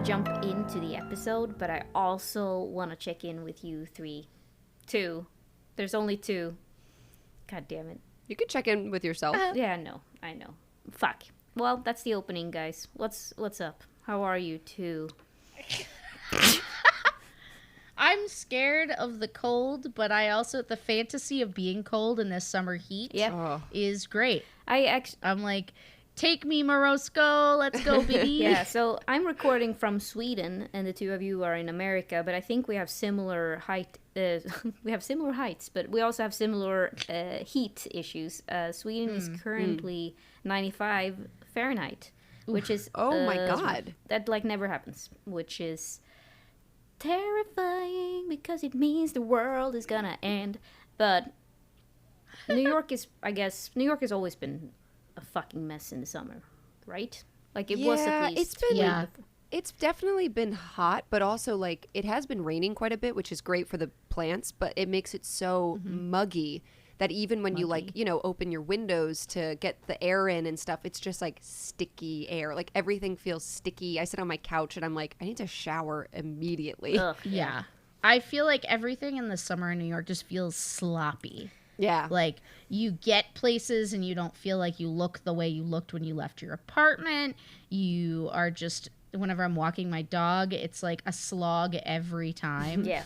jump into the episode, but I also want to check in with you three. Two. There's only two. God damn it. You could check in with yourself. Yeah, I know. Fuck. Well, that's the opening, guys. What's up? How are you two? I'm scared of the cold, but the fantasy of being cold in this summer heat is great. I'm like, take me, Morosco, let's go, baby. Yeah, so I'm recording from Sweden, and the two of you are in America, but I think we have similar height. We have similar heights, but we also have similar heat issues. Sweden is currently 95 Fahrenheit, which is my god, that like never happens, which is terrifying because it means the world is gonna end. But New York has always been a fucking mess in the summer, right? Like it was at least. It's definitely been hot, but also like it has been raining quite a bit, which is great for the plants, but it makes it so muggy that even when you open your windows to get the air in and stuff, it's just like sticky air. Like everything feels sticky. I sit on my couch and I'm like, I need to shower immediately. Ugh, yeah. I feel like everything in the summer in New York just feels sloppy. Yeah. Like you get places and you don't feel like you look the way you looked when you left your apartment. You are just, whenever I'm walking my dog, it's like a slog every time. Yeah.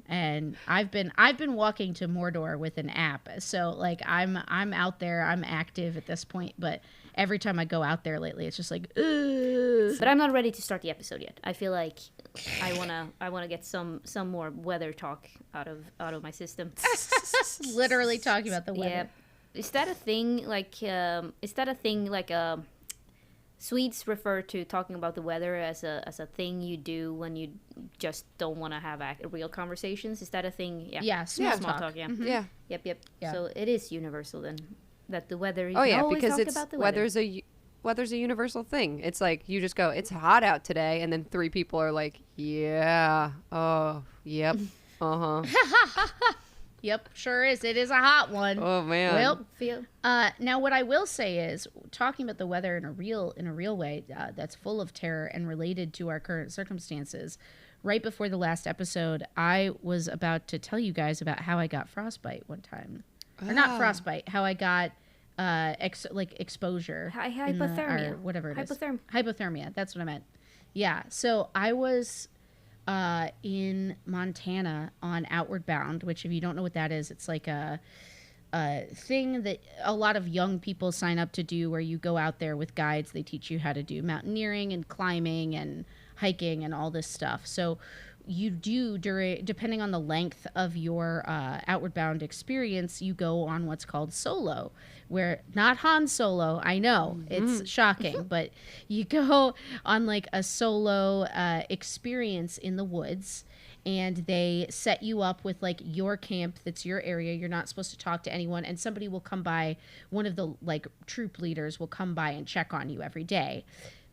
And I've been walking to Mordor with an app. So like I'm out there, I'm active at this point, but every time I go out there lately, it's just like, ugh. But I'm not ready to start the episode yet. I feel like I wanna get some more weather talk out of my system. Literally talking about the weather. Yeah. Is that a thing? Swedes refer to talking about the weather as a thing you do when you just don't want to have real conversations. Is that a thing? Yeah. Yeah. Small talk. Yeah. Mm-hmm. Yeah. Yep. Yeah. So it is universal then. That the weather. Because weather's a universal thing. It's like you just go, it's hot out today, and then three people are like, yeah, oh, yep, Yep, sure is. It is a hot one. Oh man. Well, now what I will say is, talking about the weather in a real way, that's full of terror and related to our current circumstances. Right before the last episode, I was about to tell you guys about how I got frostbite one time, or not frostbite, how I got exposure, hypothermia, or whatever it is. Hypothermia. That's what I meant. Yeah. So I was in Montana on Outward Bound, which if you don't know what that is, it's like a thing that a lot of young people sign up to do, where you go out there with guides. They teach you how to do mountaineering and climbing and hiking and all this stuff. So you do, depending on the length of your Outward Bound experience, you go on what's called solo, where not Han Solo, I know, it's shocking, but you go on like a solo experience in the woods, and they set you up with like your camp that's your area. You're not supposed to talk to anyone, and somebody will come by, one of the like troop leaders will come by and check on you every day.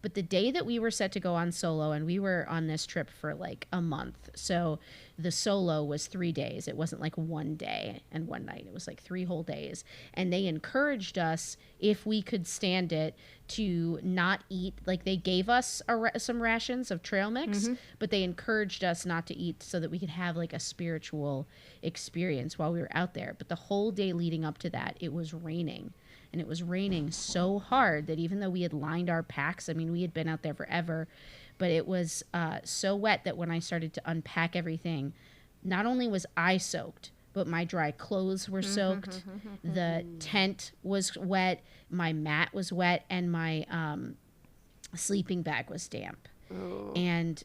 But the day that we were set to go on solo, and we were on this trip for like a month, so the solo was 3 days. It wasn't like 1 day and 1 night. It was like 3 whole days. And they encouraged us, if we could stand it, to not eat. Like they gave us some rations of trail mix, but they encouraged us not to eat so that we could have like a spiritual experience while we were out there. But the whole day leading up to that, it was raining. And it was raining so hard that even though we had lined our packs, I mean, we had been out there forever, but it was so wet that when I started to unpack everything, not only was I soaked, but my dry clothes were soaked. The tent was wet. My mat was wet. And my sleeping bag was damp. Oh. And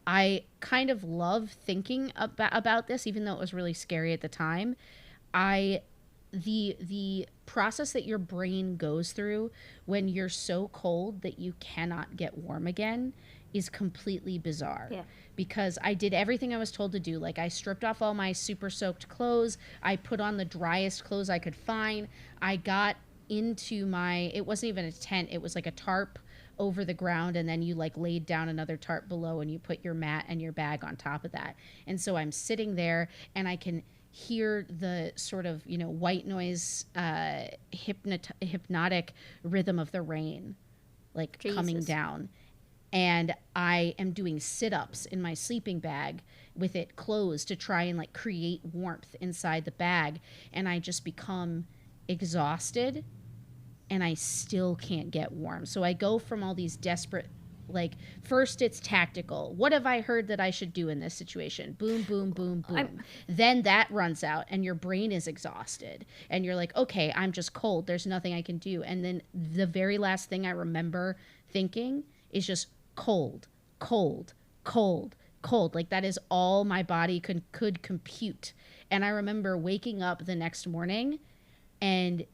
I kind of love thinking about this, even though it was really scary at the time. The process that your brain goes through when you're so cold that you cannot get warm again is completely bizarre. Yeah. Because I did everything I was told to do. Like I stripped off all my super soaked clothes. I put on the driest clothes I could find. I got into it wasn't even a tent. It was like a tarp over the ground, and then you like laid down another tarp below, and you put your mat and your bag on top of that. And so I'm sitting there, and I can hear the sort of, white noise, hypnotic rhythm of the rain, like coming down. and I am doing sit-ups in my sleeping bag with it closed to try and like create warmth inside the bag, and I just become exhausted and I still can't get warm. So I go from all these desperate, like, first it's tactical. What have I heard that I should do in this situation? Boom, boom, boom, boom. Then that runs out and your brain is exhausted. And you're like, okay, I'm just cold. There's nothing I can do. And then the very last thing I remember thinking is just cold, cold, cold, cold. Like that is all my body could compute. And I remember waking up the next morning and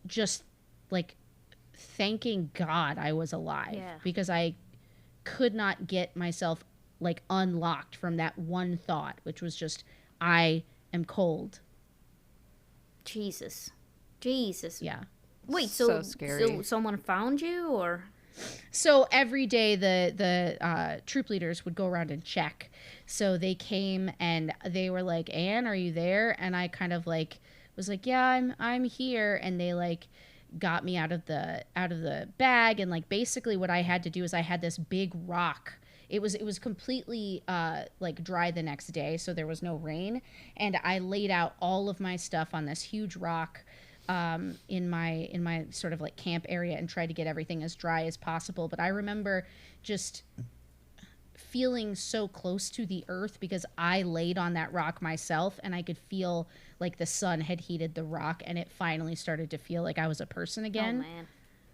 just like thanking God I was alive, because I could not get myself like unlocked from that one thought, which was just, I am cold. Jesus. Yeah. Wait, so scary. So someone found you, or? So every day the troop leaders would go around and check. So they came and they were like, Anne, are you there? And I kind of like was like, yeah, I'm here. And they like got me out of the bag, and like basically what I had to do is I had this big rock. It was completely like dry the next day, so there was no rain, and I laid out all of my stuff on this huge rock in my sort of like camp area and tried to get everything as dry as possible. But I remember just feeling so close to the earth because I laid on that rock myself, and I could feel like the sun had heated the rock, and it finally started to feel like I was a person again.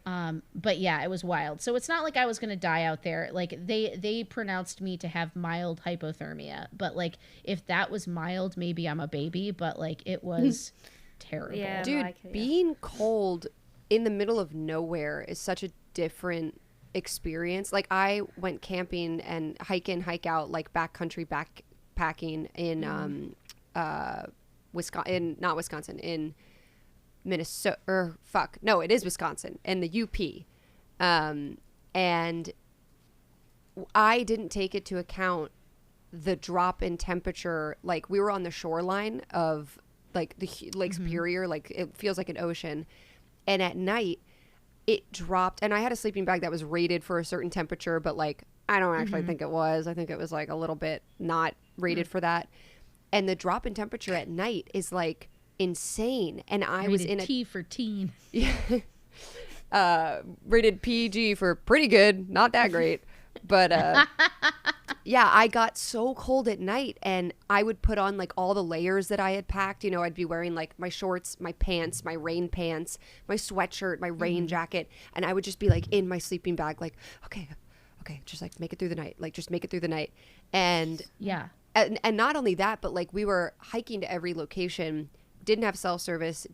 Oh, man. But yeah, it was wild. So it's not like I was going to die out there. Like they pronounced me to have mild hypothermia, but like if that was mild, maybe I'm a baby, but like it was terrible. Yeah, dude, like, being cold in the middle of nowhere is such a different experience. Like I went camping and hike out, like backcountry backpacking in Wisconsin, in Minnesota, or fuck, no, it is Wisconsin, in the UP. And I didn't take it to account the drop in temperature. Like we were on the shoreline of like the Lake Superior, like it feels like an ocean. And at night it dropped, and I had a sleeping bag that was rated for a certain temperature, but like I don't actually think it was. I think it was like a little bit not rated for that. And the drop in temperature at night is like insane. And I was in a T for teen. Rated PG for pretty good, not that great. But yeah, I got so cold at night, and I would put on like all the layers that I had packed. You know, I'd be wearing like my shorts, my pants, my rain pants, my sweatshirt, my rain jacket, and I would just be like in my sleeping bag, like, okay, just like make it through the night, like just make it through the night. And Yeah. and not only that, but like we were hiking to every location, didn't have self-service,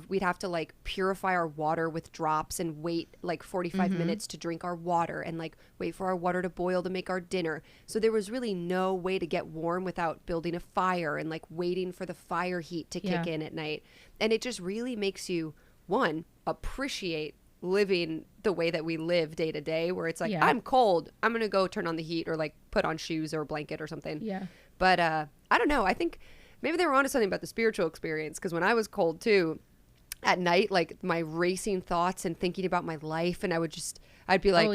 we'd have to like purify our water with drops and wait like 45 minutes to drink our water, and like wait for our water to boil to make our dinner. So there was really no way to get warm without building a fire and like waiting for the fire heat to kick in at night. And it just really makes you, one, appreciate living the way that we live day to day, where it's like, I'm cold, I'm gonna go turn on the heat, or like put on shoes or a blanket or something. But I don't know, I think maybe they were onto something about the spiritual experience, because when I was cold too at night, like my racing thoughts and thinking about my life, and I'd be like,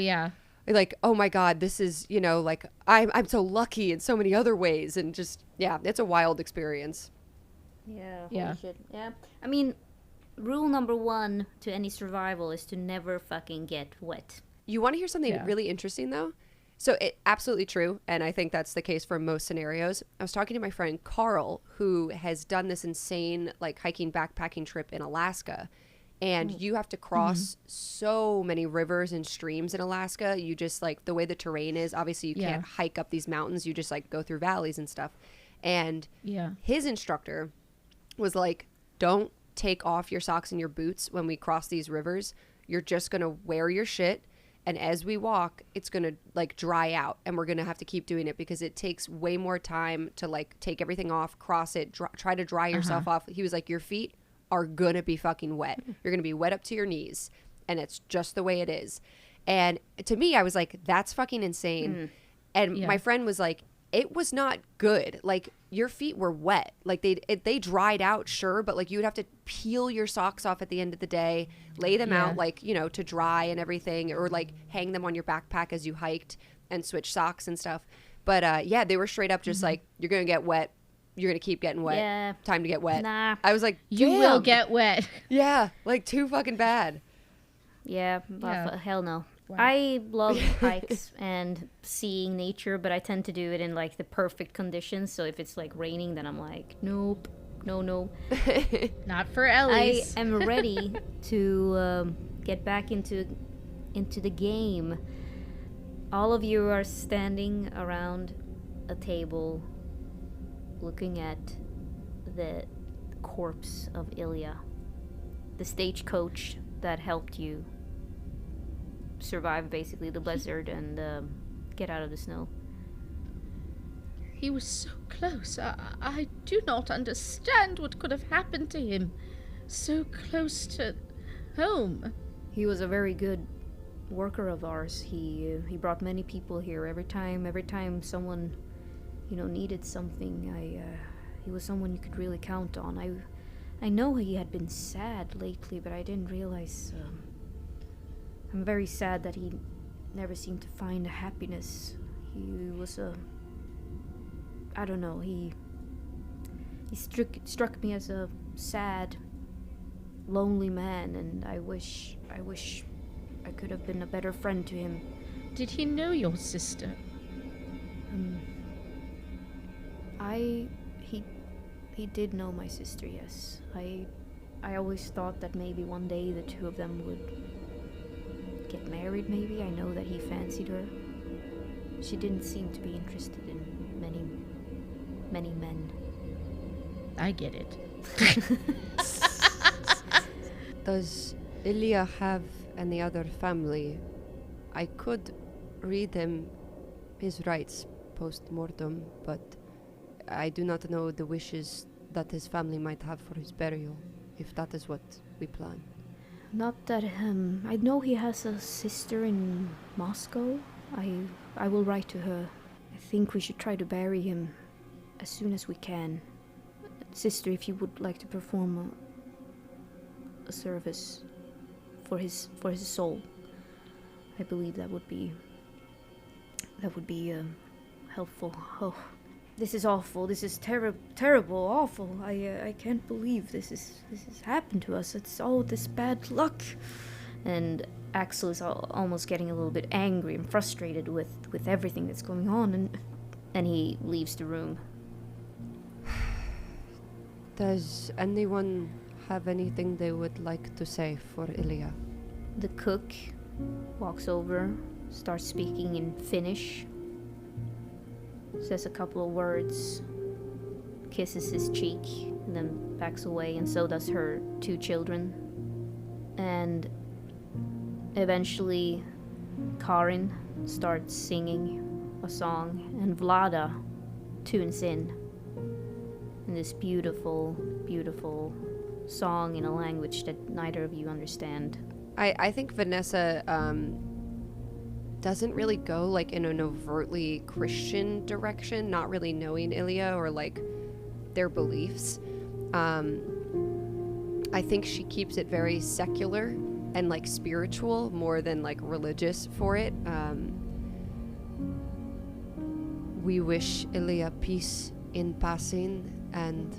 like, oh my God, this is, you know, like I'm so lucky in so many other ways, and just it's a wild experience. Holy shit. I mean, rule number 1 to any survival is to never fucking get wet. You want to hear something really interesting though? So it absolutely true, and I think that's the case for most scenarios. I was talking to my friend Carl, who has done this insane like hiking backpacking trip in Alaska, and you have to cross so many rivers and streams in Alaska. You just like the way the terrain is, obviously you can't hike up these mountains, you just like go through valleys and stuff. And his instructor was like, don't take off your socks and your boots when we cross these rivers. You're just going to wear your shit, and as we walk, it's going to like dry out, and we're going to have to keep doing it because it takes way more time to like take everything off, cross it, try to dry yourself off. He was like, your feet are going to be fucking wet. You're going to be wet up to your knees, and it's just the way it is. And to me, I was like, that's fucking insane. And my friend was like, it was not good. Like, your feet were wet. Like, they dried out, sure, but like you would have to peel your socks off at the end of the day, lay them out, like, you know, to dry and everything, or like hang them on your backpack as you hiked and switch socks and stuff. But yeah, they were straight up just like, you're gonna get wet. You're gonna keep getting wet. Yeah. Time to get wet. Nah. I was like, You damn. will get wet. Yeah, like too fucking bad. Yeah, Yeah. hell no. Wow. I love hikes and seeing nature, but I tend to do it in like the perfect conditions. So if it's like raining, then I'm like, nope, no. Not for I Ellie's. am ready to get back into the game. All of you are standing around a table, looking at the corpse of Ilya, the stagecoach that helped you survive basically the blizzard and get out of the snow. He was so close. I do not understand what could have happened to him. So close to home. He was a very good worker of ours. He brought many people here. Every time someone, you know, needed something, he was someone you could really count on. I know he had been sad lately, but I didn't realize. I'm very sad that he never seemed to find happiness. He was I don't know. He struck me as a sad, lonely man, and I wish I could have been a better friend to him. Did he know your sister? He did know my sister, yes. I always thought that maybe one day the two of them would get married, maybe. I know that he fancied her. She didn't seem to be interested in many men. I get it. Does Ilya have any other family? I could read him his rights post-mortem, but I do not know the wishes that his family might have for his burial, if that is what we plan. Not that I know he has a sister in Moscow. I will write to her. I think we should try to bury him as soon as we can. Sister, if you would like to perform a service for his soul, I believe that would be helpful. Oh, this is awful. This is terrible, awful. I can't believe this has happened to us. It's all this bad luck. And Axel is almost getting a little bit angry and frustrated with everything that's going on, and he leaves the room. Does anyone have anything they would like to say for Ilya? The cook walks over, starts speaking in Finnish, says a couple of words, kisses his cheek, and then backs away, and so does her two children. And eventually Karin starts singing a song, and Vlada tunes in this beautiful, beautiful song in a language that neither of you understand. I think Vanessa doesn't really go like in an overtly Christian direction, not really knowing Ilya or like their beliefs. I think she keeps it very secular and like spiritual more than like religious for it. We wish Ilya peace in passing and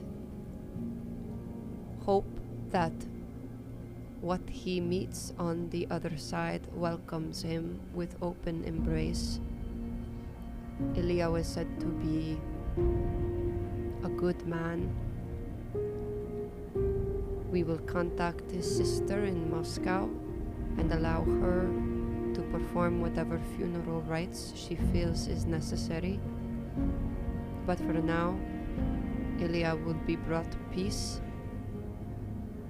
hope that what he meets on the other side welcomes him with open embrace. Ilya was said to be a good man. We will contact his sister in Moscow and allow her to perform whatever funeral rites she feels is necessary. But for now, Ilya will be brought peace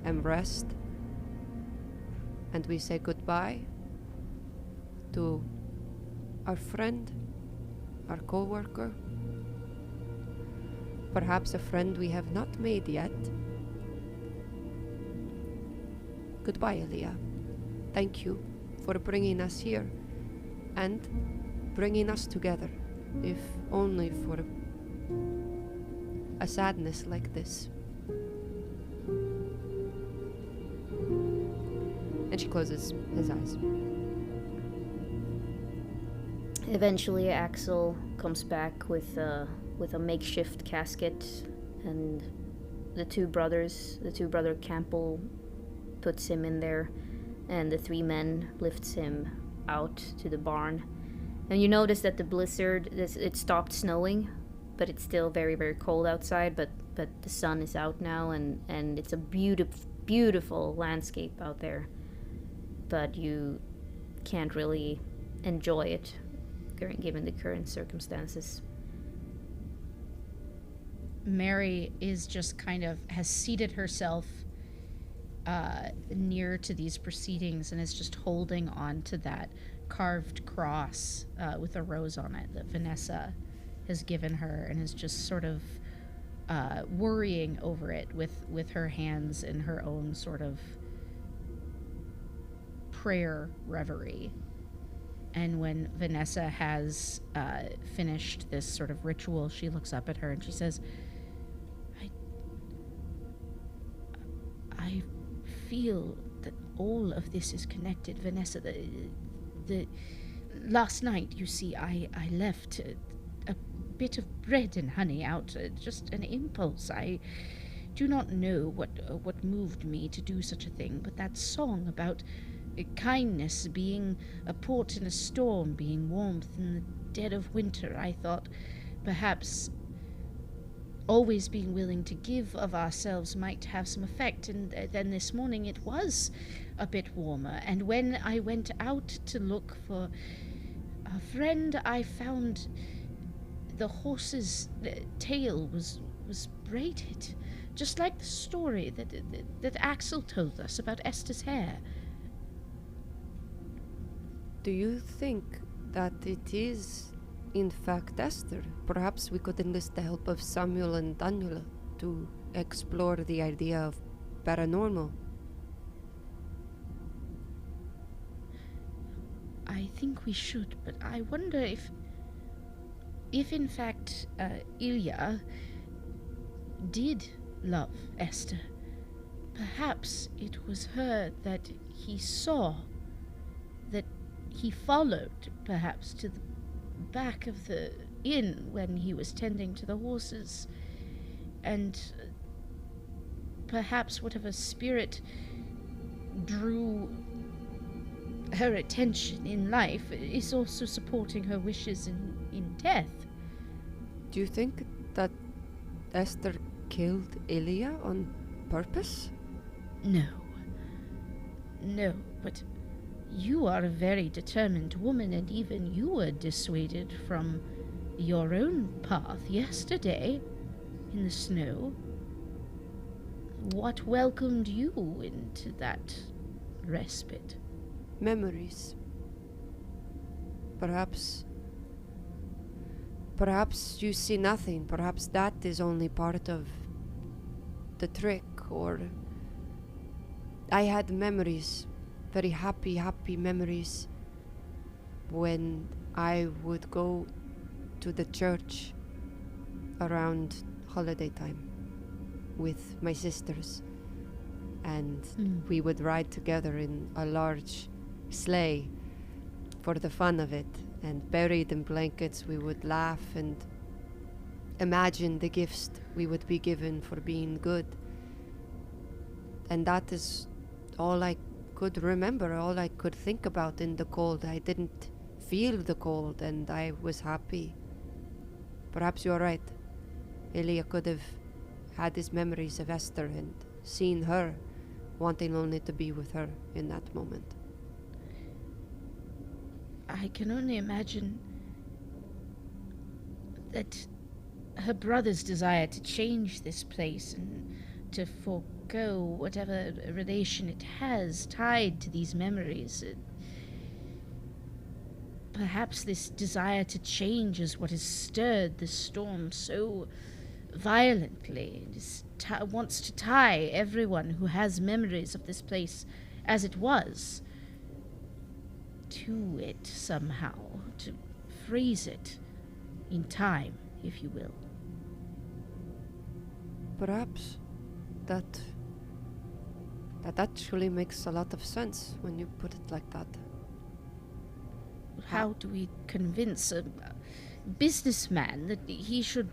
and rest, and we say goodbye to our friend, our co-worker, perhaps a friend we have not made yet. Goodbye, Ilya. Thank you for bringing us here and bringing us together. if only for a sadness like this. And she closes his eyes. Eventually, Axel comes back with a makeshift casket, and the two brother Campbell, puts him in there, and the three men lifts him out to the barn. And you notice that the blizzard, it stopped snowing, but it's still very, very cold outside, but the sun is out now, and it's a beautiful landscape out there. But you can't really enjoy it, given the current circumstances. Mary is just kind of has seated herself near to these proceedings and is just holding on to that carved cross with a rose on it that Vanessa has given her, and is just sort of worrying over it with her hands in her own sort of prayer reverie. And when Vanessa has finished this sort of ritual, she looks up at her and she says, I feel that all of this is connected, Vanessa. The last night, you see, I left a bit of bread and honey out, just an impulse. I do not know what moved me to do such a thing, but that song about kindness being a port in a storm, being warmth in the dead of winter, I thought perhaps always being willing to give of ourselves might have some effect. And then this morning it was a bit warmer, and when I went out to look for a friend, I found the horse's tail was braided, just like the story that Axel told us about Esther's hair. Do you think that it is, in fact, Esther? Perhaps we could enlist the help of Samuel and Daniela to explore the idea of paranormal. I think we should, but I wonder if in fact Ilya did love Esther. Perhaps it was her that he saw, that he followed, perhaps, to the back of the inn when he was tending to the horses, and perhaps whatever spirit drew her attention in life is also supporting her wishes in death. Do you think that Esther killed Ilya on purpose? No, but you are a very determined woman, and even you were dissuaded from your own path yesterday in the snow. What welcomed you into that respite? Memories. Perhaps you see nothing. Perhaps that is only part of the trick. Or I had memories, very happy memories, when I would go to the church around holiday time with my sisters, and we would ride together in a large sleigh for the fun of it, and buried in blankets we would laugh and imagine the gifts we would be given for being good. And that is all I could remember, all I could think about in the cold. I didn't feel the cold, and I was happy. Perhaps you're right. Ilya could have had his memories of Esther and seen her, wanting only to be with her in that moment. I can only imagine that her brother's desire to change this place and to forego whatever relation it has tied to these memories. Perhaps this desire to change is what has stirred the storm so violently. It wants to tie everyone who has memories of this place as it was to it somehow, to freeze it in time, if you will. Perhaps that actually makes a lot of sense when you put it like that. How do we convince a businessman that he should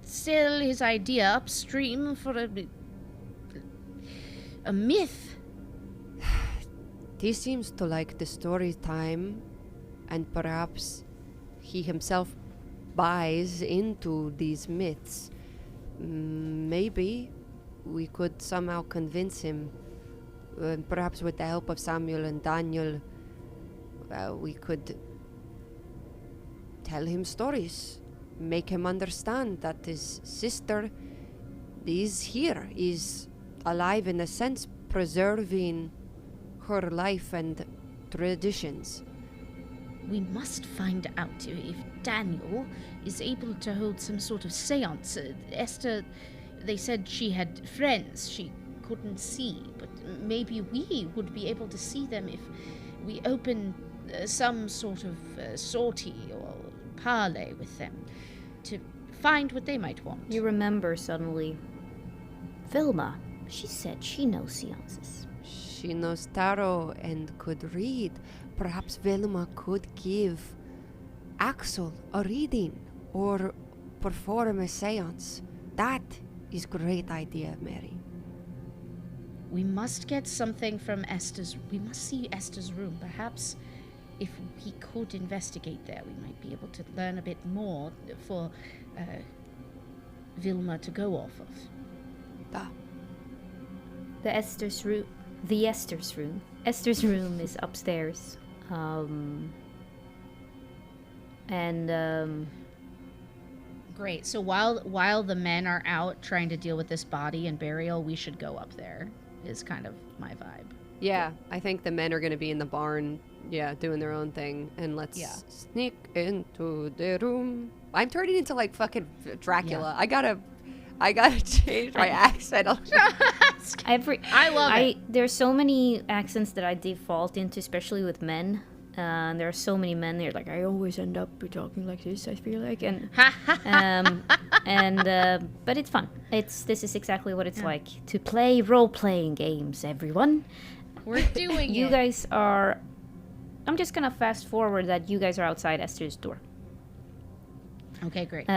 sell his idea upstream for a myth? He seems to like the story time, and perhaps he himself buys into these myths. Maybe we could somehow convince him, perhaps with the help of Samuel and Daniel, we could tell him stories, make him understand that his sister is here, is alive in a sense, preserving her life and traditions. We must find out if Daniel is able to hold some sort of seance. Esther, they said she had friends she couldn't see, but maybe we would be able to see them if we open some sort of sortie or parley with them to find what they might want. You remember suddenly. Vilma, she said she knows seances. She knows tarot and could read. Perhaps Velma could give Axel a reading or perform a seance. That is great idea, Mary. We must get something from Esther's. We must see Esther's room. Perhaps if we could investigate there, we might be able to learn a bit more for Vilma to go off of. Da. The Esther's room. The Esther's room. Esther's room is upstairs. Great. So while the men are out trying to deal with this body and burial, we should go up there. Is kind of my vibe. Yeah, I think the men are going to be in the barn, doing their own thing, and let's sneak into the room. I'm turning into like fucking Dracula. Yeah. I gotta change my accent. I love it. There's so many accents that I default into, especially with men. There are so many men there. Like I always end up talking like this. I feel like, but it's fun. This is exactly what it's like to play role-playing games. Everyone, we're doing it. You guys are. I'm just gonna fast forward that you guys are outside Esther's door. Okay, great.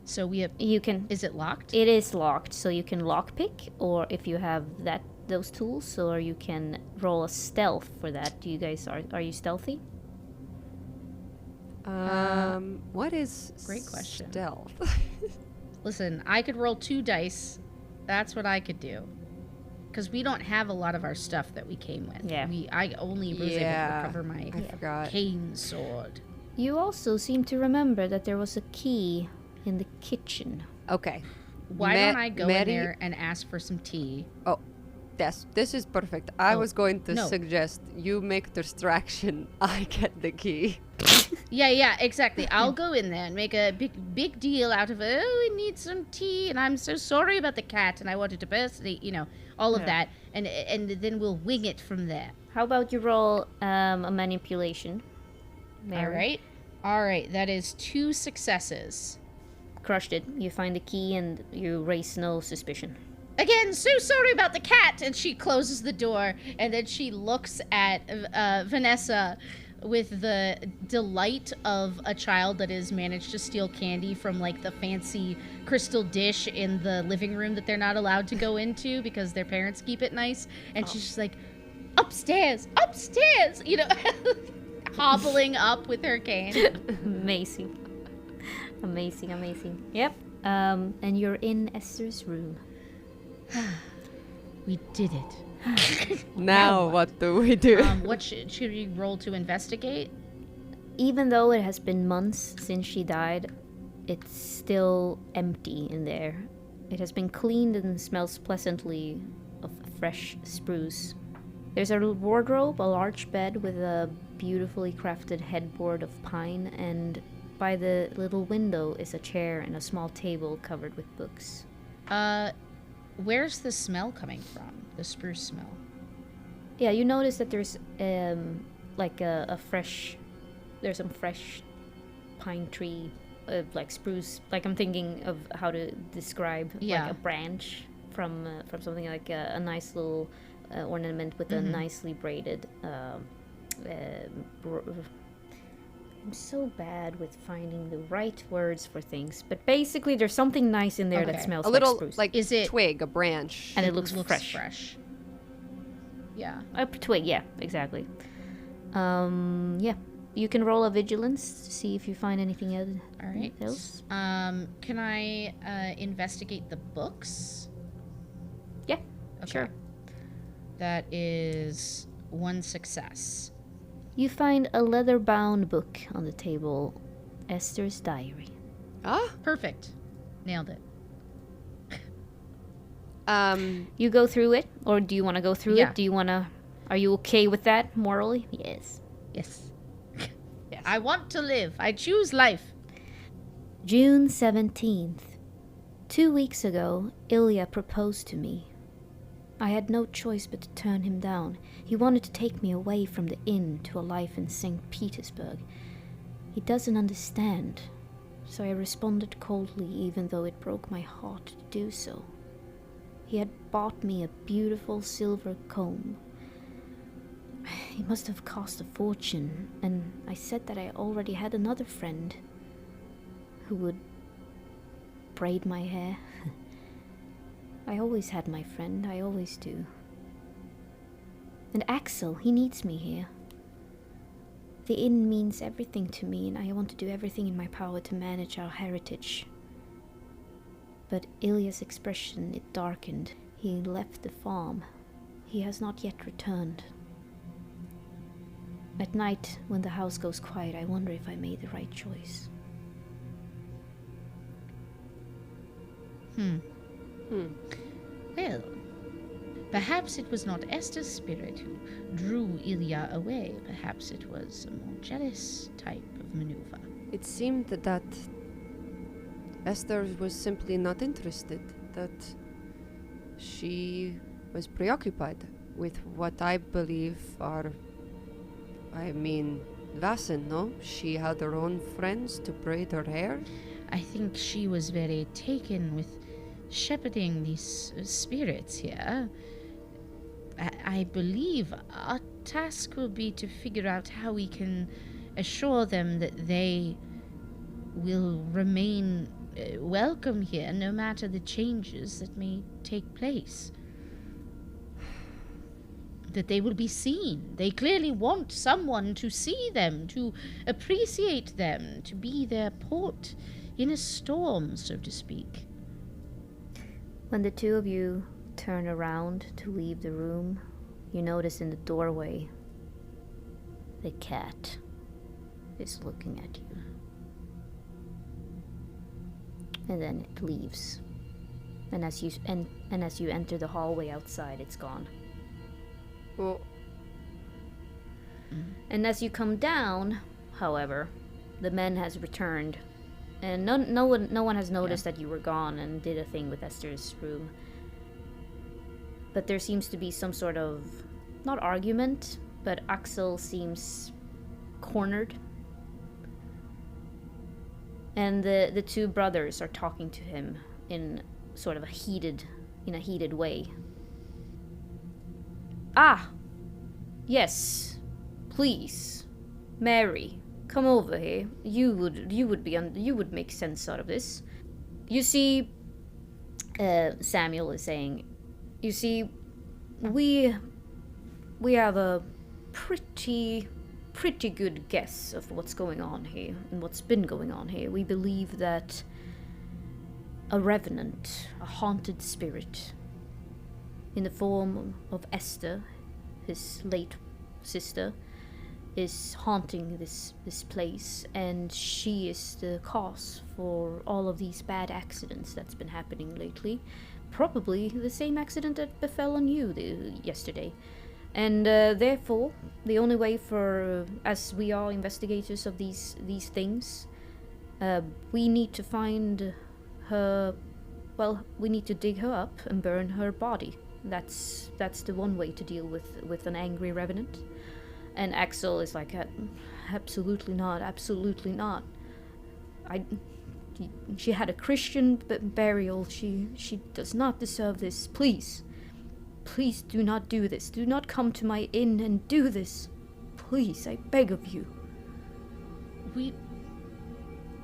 So you can. Is it locked? It is locked, so you can lockpick, or if you have those tools, or you can roll a stealth for that. Do you guys are you stealthy? What is great question. Stealth? Listen, I could roll 2 dice. That's what I could do. Because we don't have a lot of our stuff that we came with. Yeah. I only was able to recover my forgot. cane sword. You also seem to remember that there was a key in the kitchen. Okay. Why don't I go in there and ask for some tea? Oh, yes, this is perfect. I was going to suggest you make distraction. I get the key. Yeah, exactly. I'll go in there and make a big deal out of it. Oh, we need some tea, and I'm so sorry about the cat, and I wanted to personally, all of that, and then we'll wing it from there. How about you roll a manipulation? Mary? All right. That is 2 successes. Crushed it. You find the key and you raise no suspicion. Again, so sorry about the cat. And she closes the door, and then she looks at Vanessa with the delight of a child that has managed to steal candy from like the fancy crystal dish in the living room that they're not allowed to go into because their parents keep it nice. And she's just like, upstairs, hobbling up with her cane. Amazing. Yep. And you're in Esther's room. We did it. Now what do we do? What should we roll to investigate? Even though it has been months since she died, it's still empty in there. It has been cleaned and smells pleasantly of fresh spruce. There's a wardrobe, a large bed with a beautifully crafted headboard of pine, and by the little window is a chair and a small table covered with books. Where's the smell coming from? The spruce smell? Yeah, you notice that there's there's some fresh pine tree, like spruce. Like I'm thinking of how to describe like a branch from something like a nice little ornament with a nicely braided. I'm so bad with finding the right words for things, but basically there's something nice in there that smells a little like spruce. like is it twig, a branch, and it looks fresh. Yeah. A twig, yeah, exactly. Yeah. You can roll a vigilance to see if you find anything else. All right. Can I investigate the books? Yeah, Okay. sure. That is 1 success. You find a leather-bound book on the table, Esther's diary. Perfect. Nailed it. You go through it, or do you want to go through it? Do you want to? Are you okay with that morally? Yes. Yes. I want to live. I choose life. June 17th. 2 weeks ago, Ilya proposed to me. I had no choice but to turn him down. He wanted to take me away from the inn to a life in St. Petersburg. He doesn't understand, so I responded coldly, even though it broke my heart to do so. He had bought me a beautiful silver comb. He must have cost a fortune, and I said that I already had another friend who would braid my hair. I always had my friend, I always do. And Axel, he needs me here. The inn means everything to me, and I want to do everything in my power to manage our heritage. But Ilya's expression, it darkened. He left the farm. He has not yet returned. At night, when the house goes quiet, I wonder if I made the right choice. Well, perhaps it was not Esther's spirit who drew Ilya away. Perhaps it was a more jealous type of maneuver. It seemed that Esther was simply not interested, that she was preoccupied with what I believe are, Vasen, no? She had her own friends to braid her hair. I think she was very taken with shepherding these spirits here. I believe our task will be to figure out how we can assure them that they will remain welcome here no matter the changes that may take place. That they will be seen. They clearly want someone to see them, to appreciate them, to be their port in a storm, so to speak. When the two of you turn around to leave the room, you notice in the doorway the cat is looking at you. And then it leaves. And as you enter the hallway outside, it's gone. Well, And as you come down, however, the men has returned. And no one has noticed that you were gone and did a thing with Esther's room. But there seems to be some sort of, not argument, but Axel seems cornered. And the two brothers are talking to him in sort of a heated way. Ah! Yes. Please. Mary. Come over here. You would make sense out of this. You see, Samuel is saying, you see, we have a pretty good guess of what's going on here and what's been going on here. We believe that a revenant, a haunted spirit, in the form of Esther, his late sister, is haunting this place, and she is the cause for all of these bad accidents that's been happening lately. Probably the same accident that befell on you yesterday. And therefore, the only way for, as we are investigators of these things, we need to find her, well, we need to dig her up and burn her body. That's the one way to deal with an angry revenant. And Axel is like, absolutely not, absolutely not. She had a Christian burial. She does not deserve this. Please. Please do not do this. Do not come to my inn and do this. Please, I beg of you.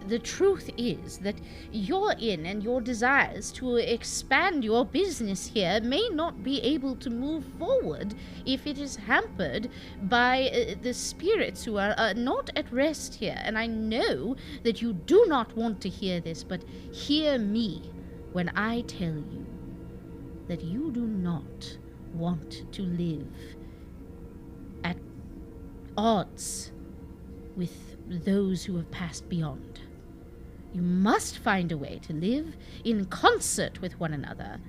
The truth is that your inn and your desires to expand your business here may not be able to move forward if it is hampered by the spirits who are not at rest here. And I know that you do not want to hear this, but hear me when I tell you that you do not want to live at odds with those who have passed beyond. You must find a way to live in concert with one another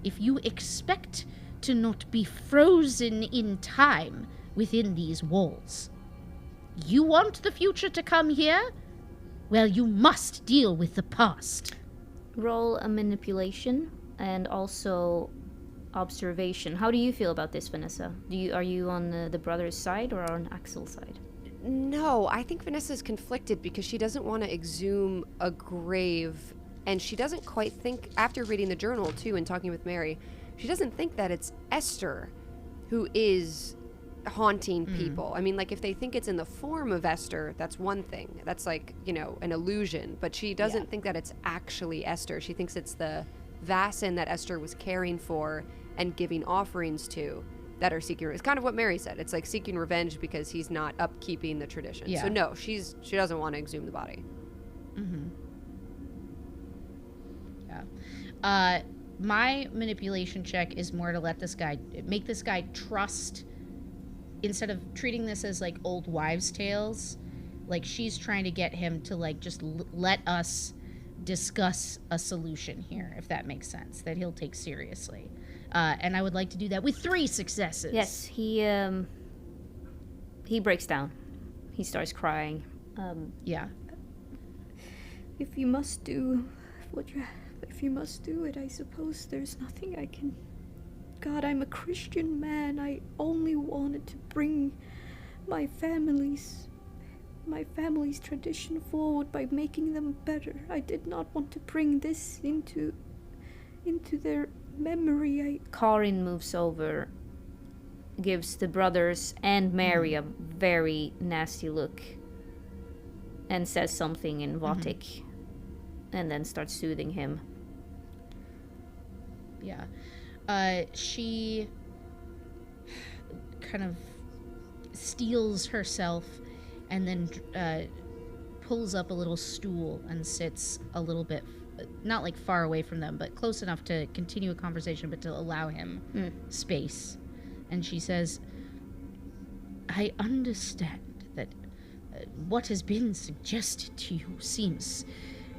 if you expect to not be frozen in time within these walls. You want the future to come here? Well, you must deal with the past. Roll a manipulation and also observation. How do you feel about this, Vanessa? Are you on the brother's side or on Axel's side? No, I think Vanessa's conflicted because she doesn't want to exhume a grave, and she doesn't quite think, after reading the journal too and talking with Mary, she doesn't think that it's Esther who is haunting people. I mean, like, if they think it's in the form of Esther, that's one thing. That's like, an illusion. But she doesn't think that it's actually Esther. She thinks it's the Vasen that Esther was caring for and giving offerings to that are seeking. It's kind of what Mary said. It's like seeking revenge because he's not upkeeping the tradition. Yeah. So no, she doesn't want to exhume the body. Mm-hmm. Yeah. My manipulation check is more to make this guy trust, instead of treating this as like old wives' tales, like she's trying to get him to like just let us discuss a solution here, if that makes sense, that he'll take seriously. And I would like to do that with 3 successes. Yes, he breaks down. He starts crying. Yeah. If you must do it, I suppose there's nothing I can. God, I'm a Christian man. I only wanted to bring my family's tradition forward by making them better. I did not want to bring this into their memory. Karin moves over, gives the brothers and Mary a very nasty look, and says something in Vatic, and then starts soothing him. Yeah. She kind of steels herself and then pulls up a little stool and sits a little bit, not like far away from them, but close enough to continue a conversation, but to allow him space. And she says, I understand that what has been suggested to you seems,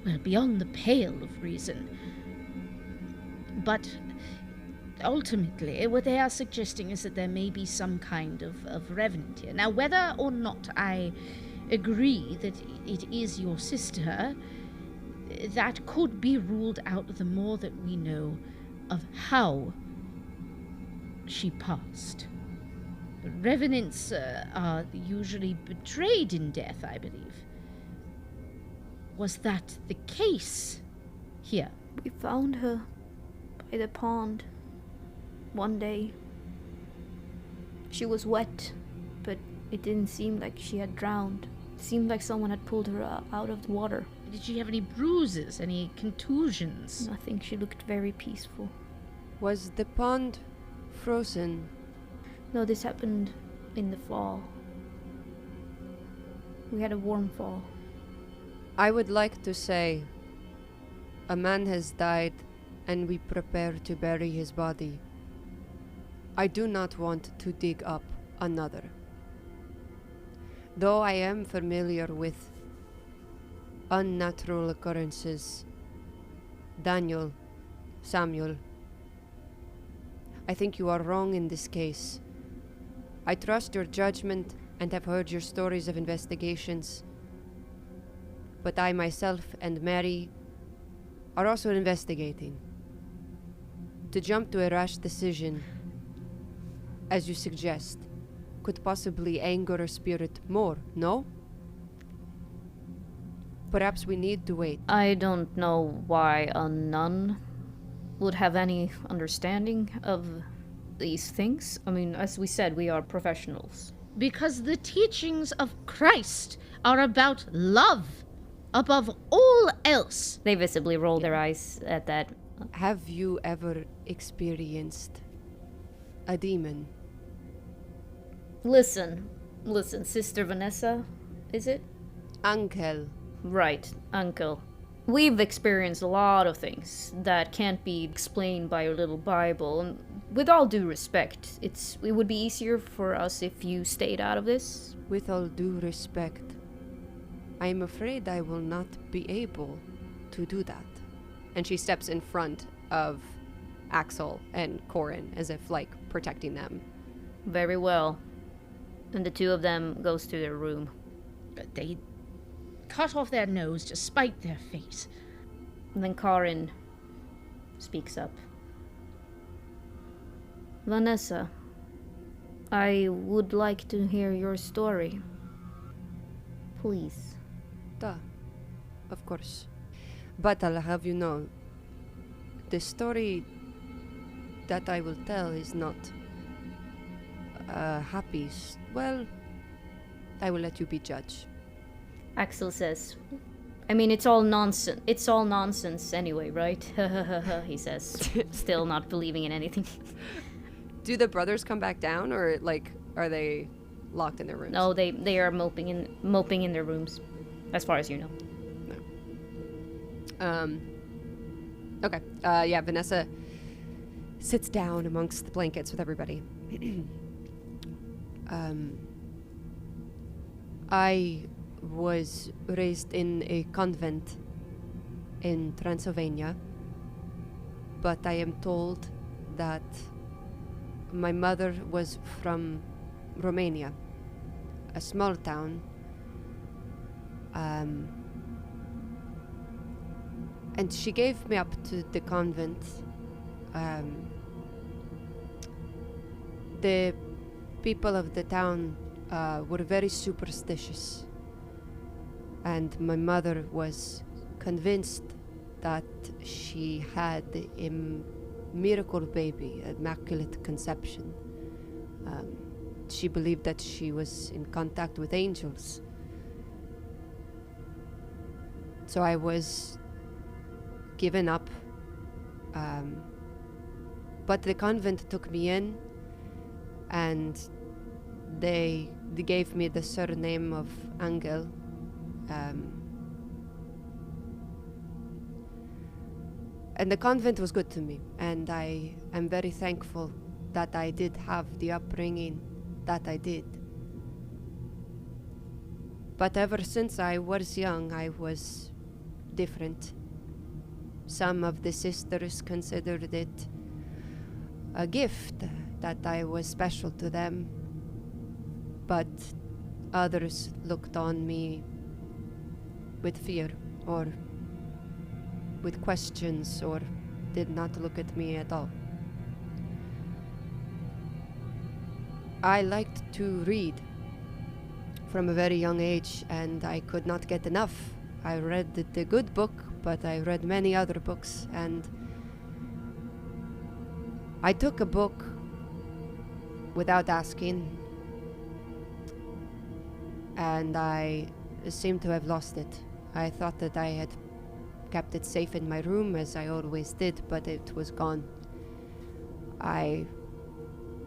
well, beyond the pale of reason. But ultimately, what they are suggesting is that there may be some kind of revenant here. Now, whether or not I agree that it is your sister, that could be ruled out the more that we know of how she passed. Revenants are usually betrayed in death, I believe. Was that the case here? We found her by the pond one day. She was wet, but it didn't seem like she had drowned. It seemed like someone had pulled her out of the water. Did she have any bruises, any contusions? Nothing. She looked very peaceful. Was the pond frozen? No, this happened in the fall. We had a warm fall. I would like to say, a man has died and we prepare to bury his body. I do not want to dig up another. Though I am familiar with unnatural occurrences, Daniel, Samuel, I think you are wrong in this case. I trust your judgment and have heard your stories of investigations. But I myself and Mary are also investigating. To jump to a rash decision, as you suggest, could possibly anger a spirit more, no? Perhaps we need to wait. I don't know why a nun would have any understanding of these things. I mean, as we said, we are professionals. Because the teachings of Christ are about love above all else. They visibly roll their eyes at that. Have you ever experienced a demon? Listen, Sister Vanessa, is it? Uncle. Right, Uncle. We've experienced a lot of things that can't be explained by your little Bible, and with all due respect, it would be easier for us if you stayed out of this. With all due respect, I'm afraid I will not be able to do that. And she steps in front of Axel and Corin as if, like, protecting them. Very well. And the two of them goes to their room. But they cut off their nose to spite their face. And then Corin speaks up. Vanessa, I would like to hear your story. Please. Duh. Of course. But I'll have you know, the story that I will tell is not happy. Well, I will let you be judge. Axel says, I mean, it's all nonsense. It's all nonsense anyway, right? He says, still not believing in anything. Do the brothers come back down, or, like, are they locked in their rooms? No, they are moping in their rooms, as far as you know. Okay. Yeah, Vanessa sits down amongst the blankets with everybody. I was raised in a convent in Transylvania, but I am told that my mother was from Romania, a small town. And she gave me up to the convent. The people of the town were very superstitious. And my mother was convinced that she had a miracle baby, immaculate conception. She believed that she was in contact with angels. So I was given up, but the convent took me in, and they gave me the surname of Angel. And the convent was good to me, and I am very thankful that I did have the upbringing that I did. But ever since I was young, I was different. Some of the sisters considered it a gift that I was special to them, but others looked on me with fear or with questions, or did not look at me at all. I liked to read from a very young age, and I could not get enough. I read the good book, but I read many other books, and I took a book without asking, and I seemed to have lost it. I thought that I had kept it safe in my room, as I always did, but it was gone. I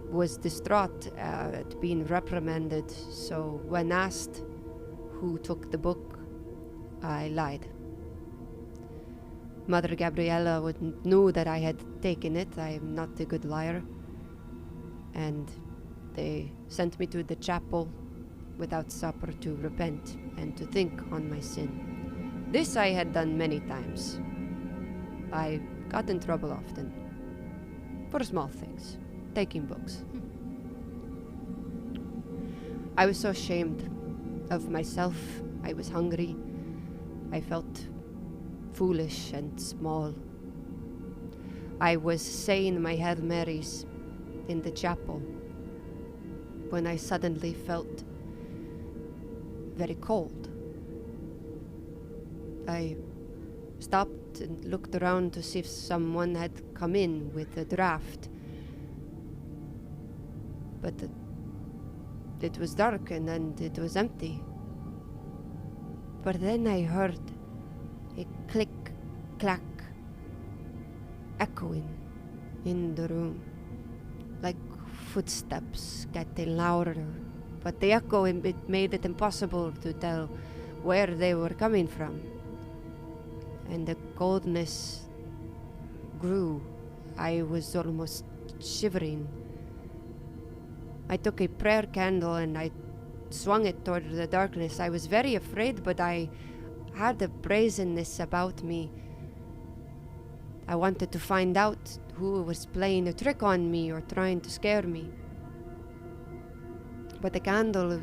was distraught at being reprimanded, so when asked who took the book, I lied. Mother Gabriella knew that I had taken it. I am not a good liar. And they sent me to the chapel without supper to repent and to think on my sin. This I had done many times. I got in trouble often for small things, taking books. I was so ashamed of myself. I was hungry. I felt foolish and small. I was saying my Hail Marys in the chapel when I suddenly felt very cold. I stopped and looked around to see if someone had come in with a draft. But it was dark and then it was empty. But then I heard a click, clack, echoing in the room, like footsteps getting louder. But the echo, it made it impossible to tell where they were coming from. And the coldness grew. I was almost shivering. I took a prayer candle and I swung it toward the darkness. I was very afraid, but I had a brazenness about me. I wanted to find out who was playing a trick on me or trying to scare me. But the candle,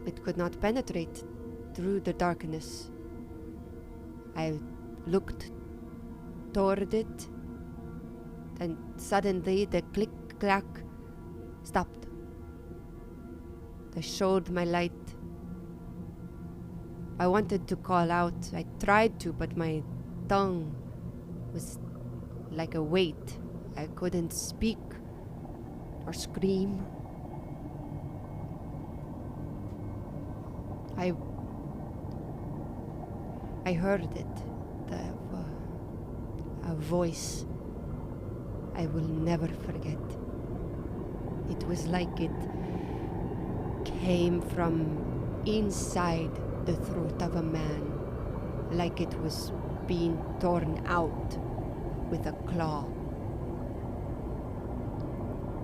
it could not penetrate through the darkness. I looked toward it, and suddenly the click-clack stopped. I showed my light. I wanted to call out. I tried to, but my tongue was like a weight. I couldn't speak or scream. I heard it, a voice I will never forget. It was like it came from inside the throat of a man, like it was being torn out with a claw.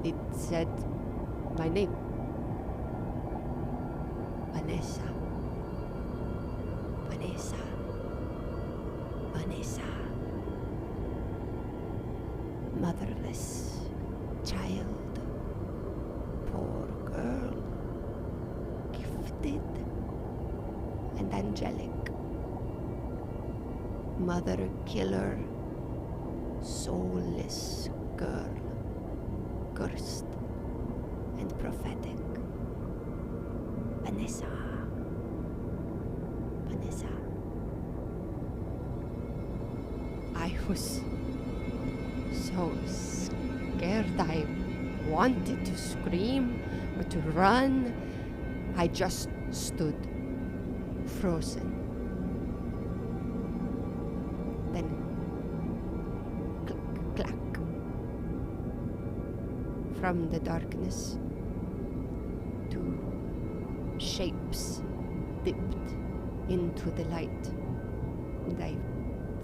It said my name, Vanessa. Vanessa. Vanessa. Motherless child. Poor girl. Gifted and angelic. Mother killer. Soulless girl. Cursed and prophetic. Vanessa. Vanessa. I was so scared. I wanted to scream or to run. I just stood, frozen. Then, click, clack. From the darkness, two shapes dipped into the light, and I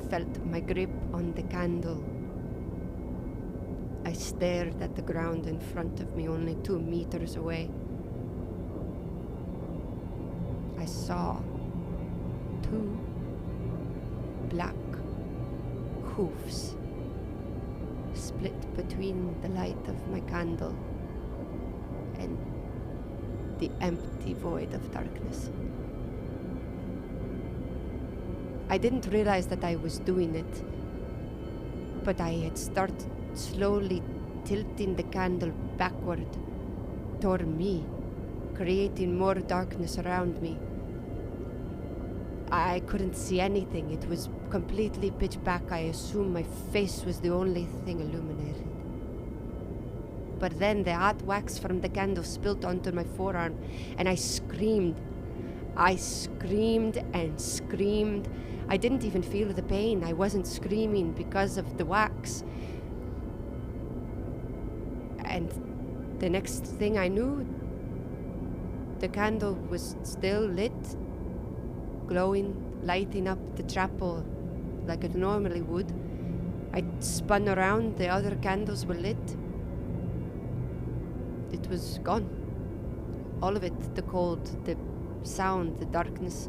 felt my grip on the candle. I stared at the ground in front of me, only 2 meters away. I saw 2 black hoofs split between the light of my candle and the empty void of darkness. I didn't realize that I was doing it, but I had started slowly tilting the candle backward toward me, creating more darkness around me. I couldn't see anything. It was completely pitch black. I assumed my face was the only thing illuminated. But then the hot wax from the candle spilled onto my forearm, and I screamed. I screamed and screamed. I didn't even feel the pain. I wasn't screaming because of the wax. And the next thing I knew, the candle was still lit, glowing, lighting up the chapel like it normally would. I spun around, the other candles were lit. It was gone. All of it, the cold, the sound, the darkness.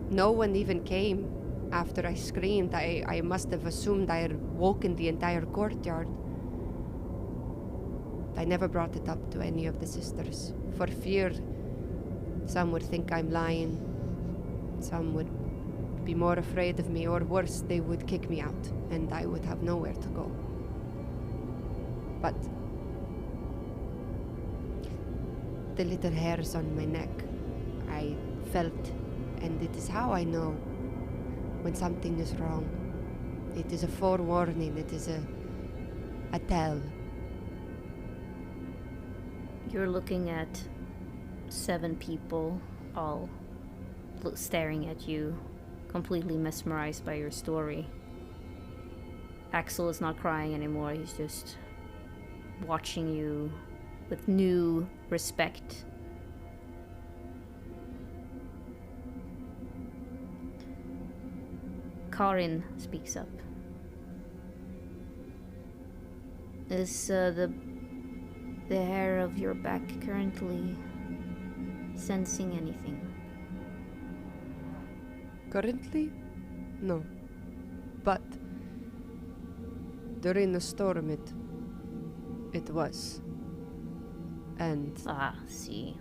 No one even came after I screamed. I must have assumed I had woken the entire courtyard. I never brought it up to any of the sisters, for fear some would think I'm lying. Some would be more afraid of me, or worse, they would kick me out, and I would have nowhere to go. But the little hairs on my neck, I felt And it is how I know when something is wrong. It is a forewarning. It is a tell. You're looking at 7 people, all staring at you, completely mesmerized by your story. Axel is not crying anymore. He's just watching you with new respect. Karin speaks up. Is the hair of your back currently sensing anything? Currently? No. But during the storm it was. And See.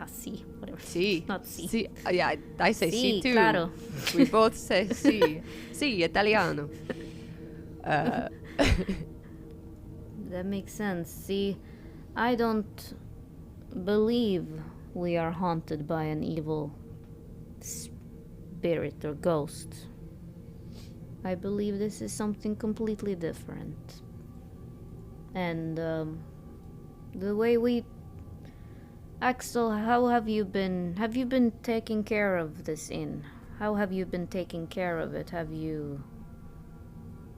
See, whatever. see. Not see. See. Yeah, I say Sì, see too. claro. We both say see. See, Italiano. That makes sense. See, I don't believe we are haunted by an evil spirit or ghost. I believe this is something completely different. And the way we... Axel, how have you been... Have you been taking care of this inn? How have you been taking care of it? Have you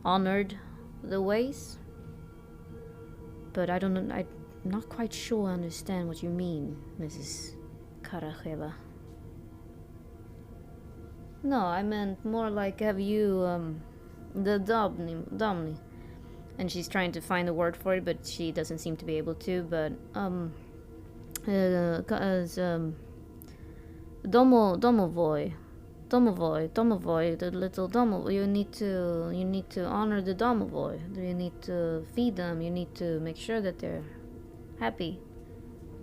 honored the ways? But I don't know... I'm not quite sure I understand what you mean, Mrs. Karacheva. No, I meant more like, have you, the Domni. And she's trying to find a word for it, but she doesn't seem to be able to, but, Domovoy, the little Domovoy, you need to honor the Domovoy. You need to feed them, you need to make sure that they're happy.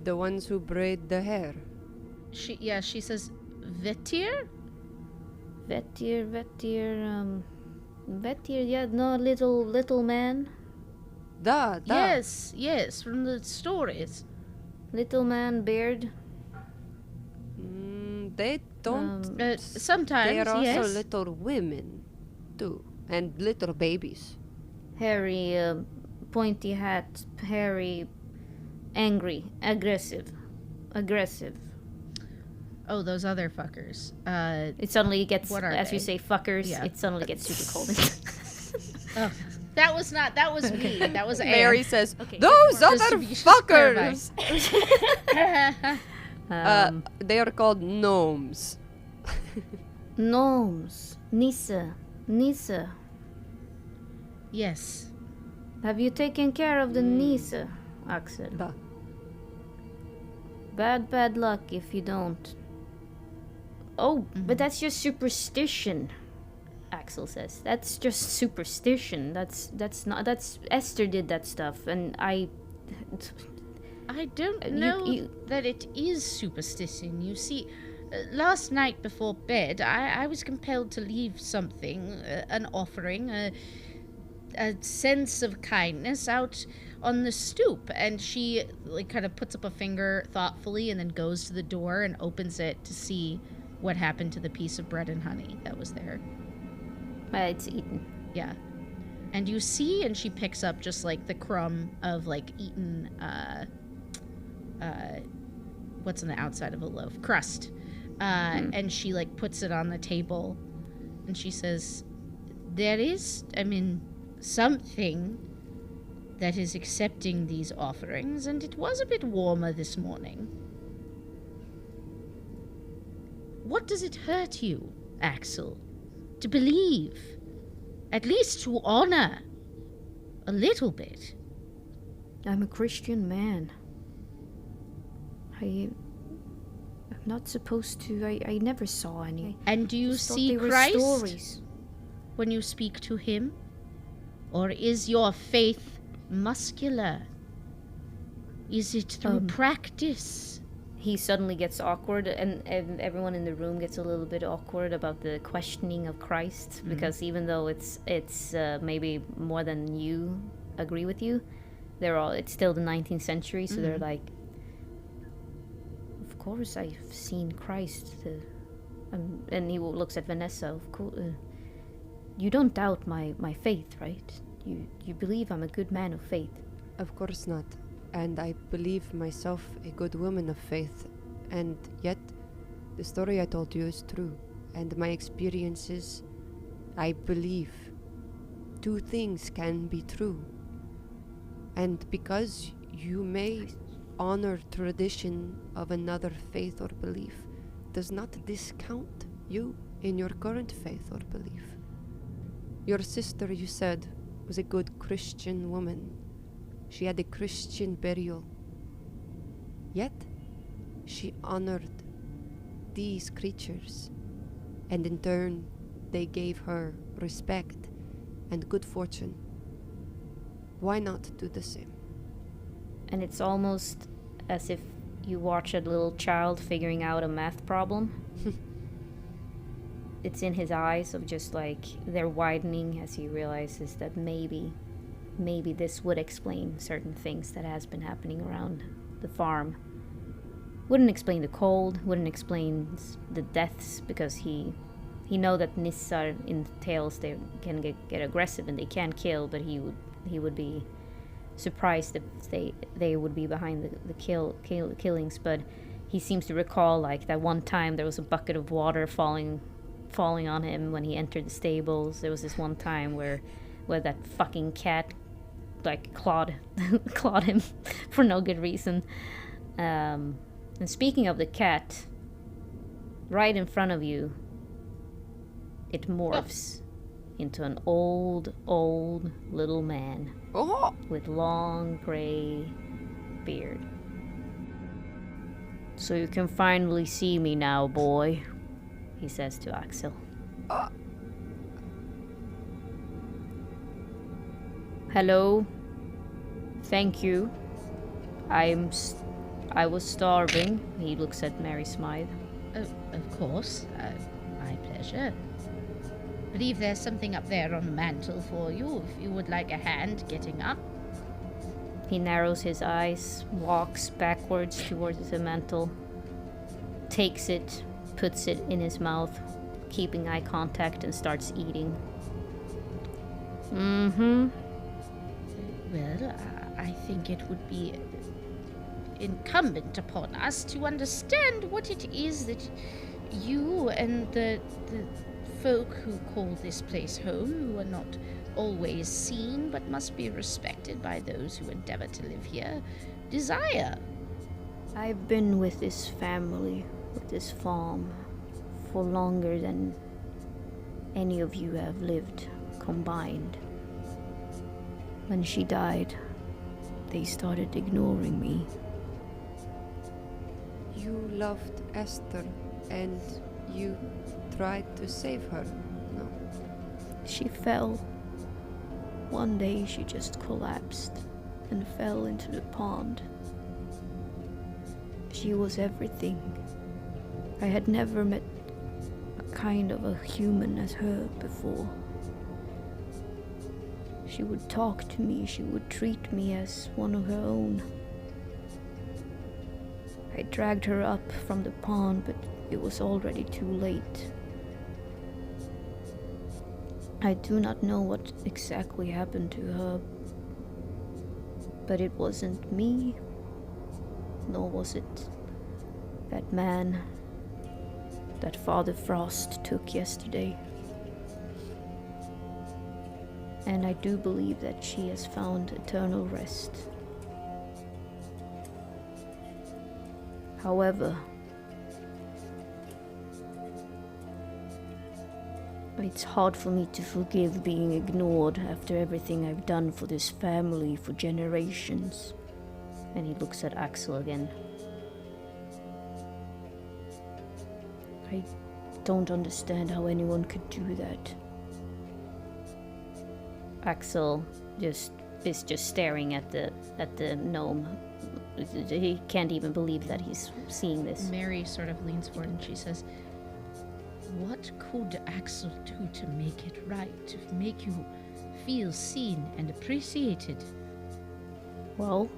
The ones who braid the hair. She says, Vetir? Vetir, yeah, no, little man. Da. Yes, from the stories. Little man, beard. They don't. Sometimes, They are also yes. little women, too. And little babies. Hairy, pointy hat, hairy, angry, aggressive. Oh, those other fuckers. It suddenly gets, What are as you they? say, fuckers, Yeah. it suddenly gets super cold. Oh, that was me. That was Mary Anne. says, Okay, those just other to be- just to clarify. fuckers! They are called gnomes. Gnomes. Nisse. Yes. Have you taken care of the Nisse, Axel? Da. Bad luck if you don't. Oh, but that's just superstition, Axel says. That's just superstition. That's Esther did that stuff, and I don't know that it is superstition. You see, last night before bed, I was compelled to leave something, an offering, a sense of kindness out on the stoop, and she kind of puts up a finger thoughtfully and then goes to the door and opens it to see what happened to the piece of bread and honey that was there. it's eaten. Yeah. And you see, and she picks up just the crumb of eaten what's on the outside of a loaf? Crust. And she puts it on the table and she says, there is, something that is accepting these offerings, and it was a bit warmer this morning. What does it hurt you, Axel, to believe? At least to honor a little bit. I'm a Christian man. I'm not supposed to. I never saw any. And do you Just thought see they were Christ stories. when you speak to him? Or is your faith muscular? Is it through practice? He suddenly gets awkward, and everyone in the room gets a little bit awkward about the questioning of Christ, because even though it's maybe more than you agree with you, it's still the 19th century, so they're like, course I've seen Christ. And he looks at Vanessa. Of course, you don't doubt my faith, right? You believe I'm a good man of faith. Of course not. And I believe myself a good woman of faith. And yet, the story I told you is true. And my experiences, I believe. Two things can be true. And because you may honor tradition of another faith or belief, does not discount you in your current faith or belief. Your sister, you said, was a good Christian woman. She had a Christian burial. Yet, she honored these creatures, and in turn, they gave her respect and good fortune. Why not do the same? And it's almost as if you watch a little child figuring out a math problem. It's in his eyes of just like they're widening as he realizes that maybe this would explain certain things that has been happening around the farm. Wouldn't explain the cold, wouldn't explain the deaths, because he know that Nissar in tales they can get aggressive and they can kill, but he would be surprised if they would be behind the killings. But he seems to recall like that one time there was a bucket of water falling on him when he entered the stables. There was this one time where that fucking cat like clawed him for no good reason. And speaking of the cat, right in front of you, it morphs into an old little man with long gray beard. So you can finally see me now, boy, he says to Axel. Hello. Thank you. I was starving. He looks at Mary Smythe. Oh, of course. My pleasure. I believe there's something up there on the mantel for you, if you would like a hand getting up. He narrows his eyes, walks backwards towards the mantel, takes it, puts it in his mouth, keeping eye contact, and starts eating. Mm-hmm. Well, I think it would be incumbent upon us to understand what it is that you and the folk who call this place home, who are not always seen but must be respected by those who endeavor to live here, desire. I've been with this family, with this farm, for longer than any of you have lived combined. When she died, they started ignoring me. You loved Esther, and you tried to save her, no? She fell. One day she just collapsed and fell into the pond. She was everything. I had never met a kind of a human as her before. She would talk to me, she would treat me as one of her own. I dragged her up from the pond, but it was already too late. I do not know what exactly happened to her, but it wasn't me, nor was it that man that Father Frost took yesterday. And I do believe that she has found eternal rest. However, it's hard for me to forgive being ignored after everything I've done for this family for generations. And he looks at Axel again. I don't understand how anyone could do that. Axel is just staring at the gnome. He can't even believe that he's seeing this. Mary sort of leans forward and she says, "What could Axel do to make it right, to make you feel seen and appreciated?" Well,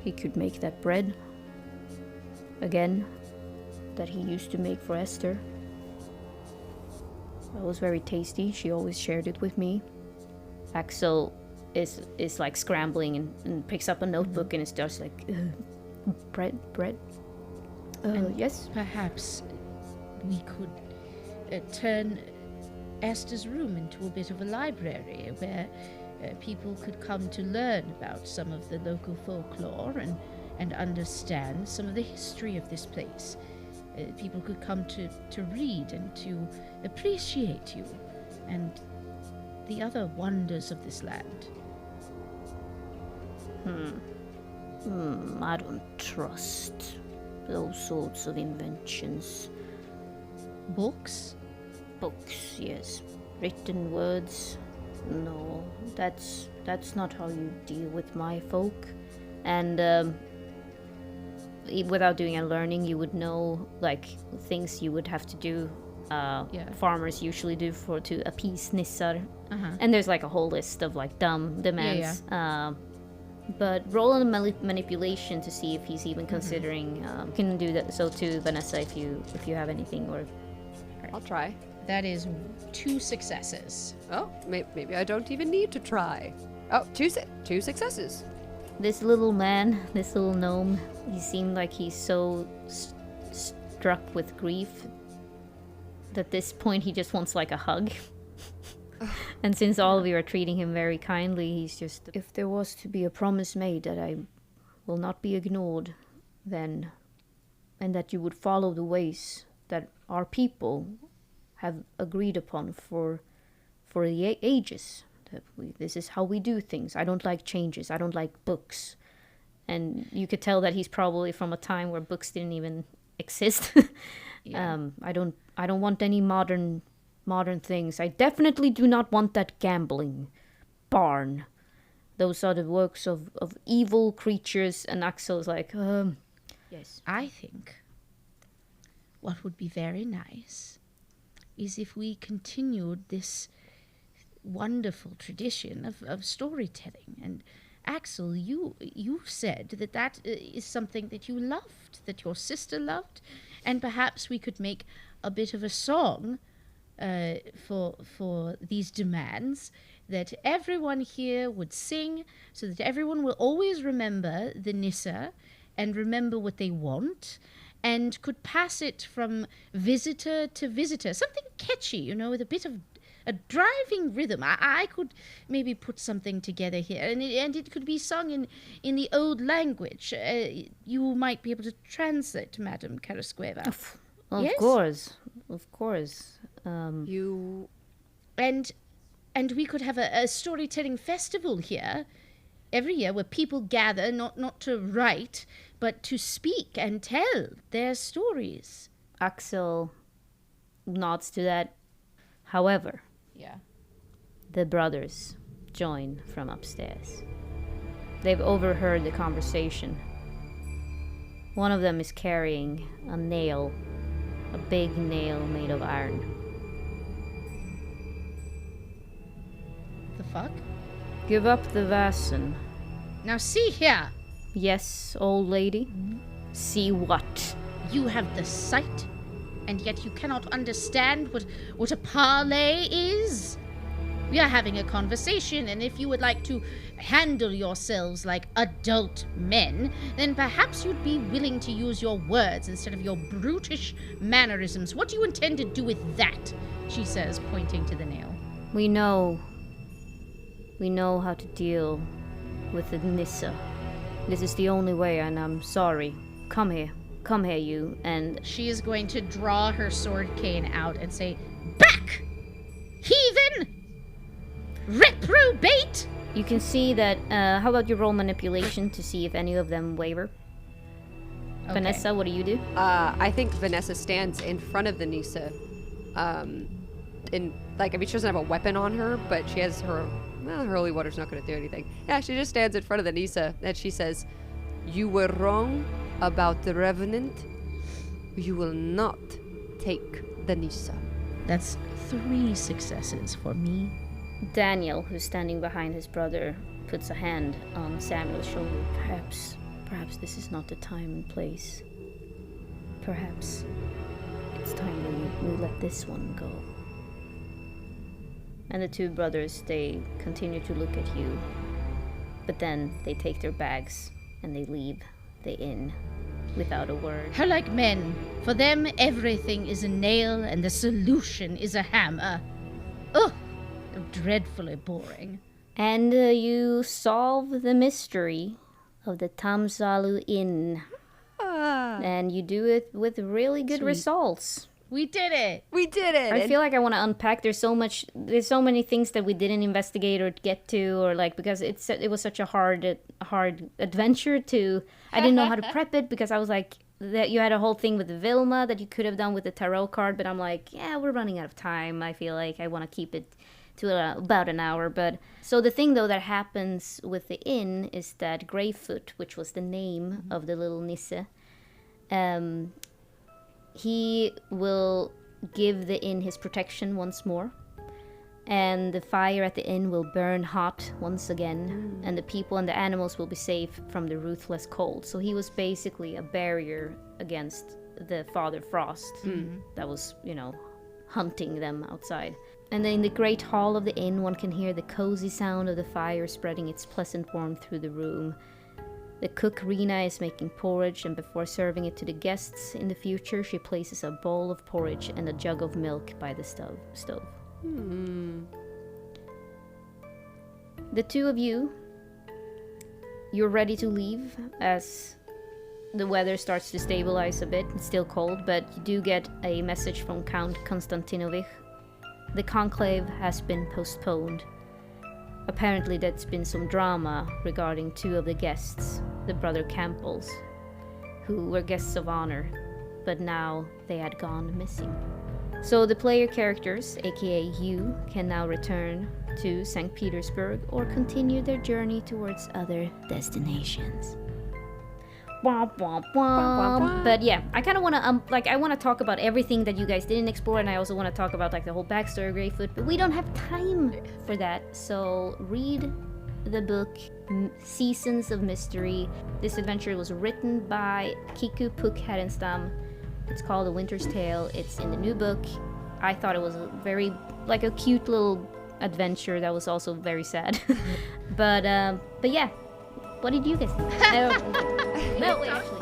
he could make that bread again that he used to make for Esther. It was very tasty. She always shared it with me. Axel is like scrambling and picks up a notebook and is just like, bread. Yes. Perhaps we could turn Esther's room into a bit of a library where people could come to learn about some of the local folklore and understand some of the history of this place. People could come to read and to appreciate you and the other wonders of this land. I don't trust those sorts of inventions. Books? Books, yes. Written words. No, that's not how you deal with my folk. And without doing any learning, you would know like things you would have to do. Farmers usually do to appease nissar. And there's like a whole list of like dumb demands. But roll on manipulation to see if he's even considering. You can do that so too, Vanessa, if you have anything. Or I'll try. That is 2 successes. Oh, maybe I don't even need to try. Oh, two successes. this little man, this little gnome, he seemed like he's so struck with grief that at this point he just wants like a hug. And since all of you are treating him very kindly, he's just, if there was to be a promise made that I will not be ignored, then, and that you would follow the ways that our people have agreed upon for the ages, that this is how we do things. I don't like changes. I don't like books. And you could tell that he's probably from a time where books didn't even exist. Yeah. I don't want any modern things. I definitely do not want that gambling barn. Those are the works of evil creatures. And Axel's like, yes. I think what would be very nice is if we continued this wonderful tradition of storytelling. And Axel, you said that is something that you loved, that your sister loved, and perhaps we could make a bit of a song for these demands that everyone here would sing, so that everyone will always remember the Nissa and remember what they want, and could pass it from visitor to visitor. Something catchy, with a bit of a driving rhythm. I could maybe put something together here, and it could be sung in the old language. You might be able to translate, Madam Carasqueva. Of course. And we could have a storytelling festival here every year where people gather not to write, but to speak and tell their stories. Axel nods to that. However, the brothers join from upstairs. They've overheard the conversation. One of them is carrying a nail, a big nail made of iron. The fuck? Give up the vasen. Now see here. Yes, old lady. See what? You have the sight, and yet you cannot understand what a parley is? We are having a conversation, and if you would like to handle yourselves like adult men, then perhaps you'd be willing to use your words instead of your brutish mannerisms. What do you intend to do with that? She says, pointing to the nail. We know how to deal with the Nissa. This is the only way, and I'm sorry. Come here, you. And she is going to draw her sword cane out and say, "Back, heathen! Reprobate!" You can see that, how about you roll manipulation to see if any of them waver? Okay. Vanessa, what do you do? I think Vanessa stands in front of the Nissa. She doesn't have a weapon on her, but she has her holy water's not going to do anything. Yeah, she just stands in front of the Nissa and she says, "You were wrong about the Revenant. You will not take the Nissa." That's 3 successes for me. Daniel, who's standing behind his brother, puts a hand on Samuel's shoulder. Perhaps this is not the time and place. Perhaps it's time we let this one go. And the two brothers, they continue to look at you. But then they take their bags and they leave the inn without a word. How like men. For them, everything is a nail and the solution is a hammer. Ugh, dreadfully boring. And you solve the mystery of the Tammusalu Inn. And you do it with really good results. We did it. We did it. I feel like I want to unpack. There's so many things that we didn't investigate or get to, or like, because it was such a hard adventure to. I didn't know how to prep it because I was like, that you had a whole thing with Vilma that you could have done with the tarot card, but I'm like, yeah, we're running out of time. I feel like I want to keep it to about an hour. But so the thing though that happens with the inn is that Greyfoot, which was the name of the little Nisse, he will give the inn his protection once more. And the fire at the inn will burn hot once again. And the people and the animals will be safe from the ruthless cold. So he was basically a barrier against the Father Frost that was, hunting them outside. And then in the great hall of the inn, one can hear the cozy sound of the fire spreading its pleasant warmth through the room. The cook Rena is making porridge, and before serving it to the guests in the future, she places a bowl of porridge and a jug of milk by the stove. The two of you're ready to leave as the weather starts to stabilize a bit. It's still cold, but you do get a message from Count Konstantinovich. The conclave has been postponed. Apparently there's been some drama regarding two of the guests, the brother Campbells, who were guests of honor, but now they had gone missing. So the player characters, aka you, can now return to St. Petersburg or continue their journey towards other destinations. Womp, womp, womp. But yeah, I kind of want to I want to talk about everything that you guys didn't explore, and I also want to talk about like the whole backstory of Greyfoot, but we don't have time for that. So read the book Seasons of Mystery. This adventure was written by Kiku Pukk Härenstam. It's called A Winter's Tale. It's in the new book. I thought it was a very a cute little adventure that was also very sad. But yeah. What did you guys think? No, wait, actually.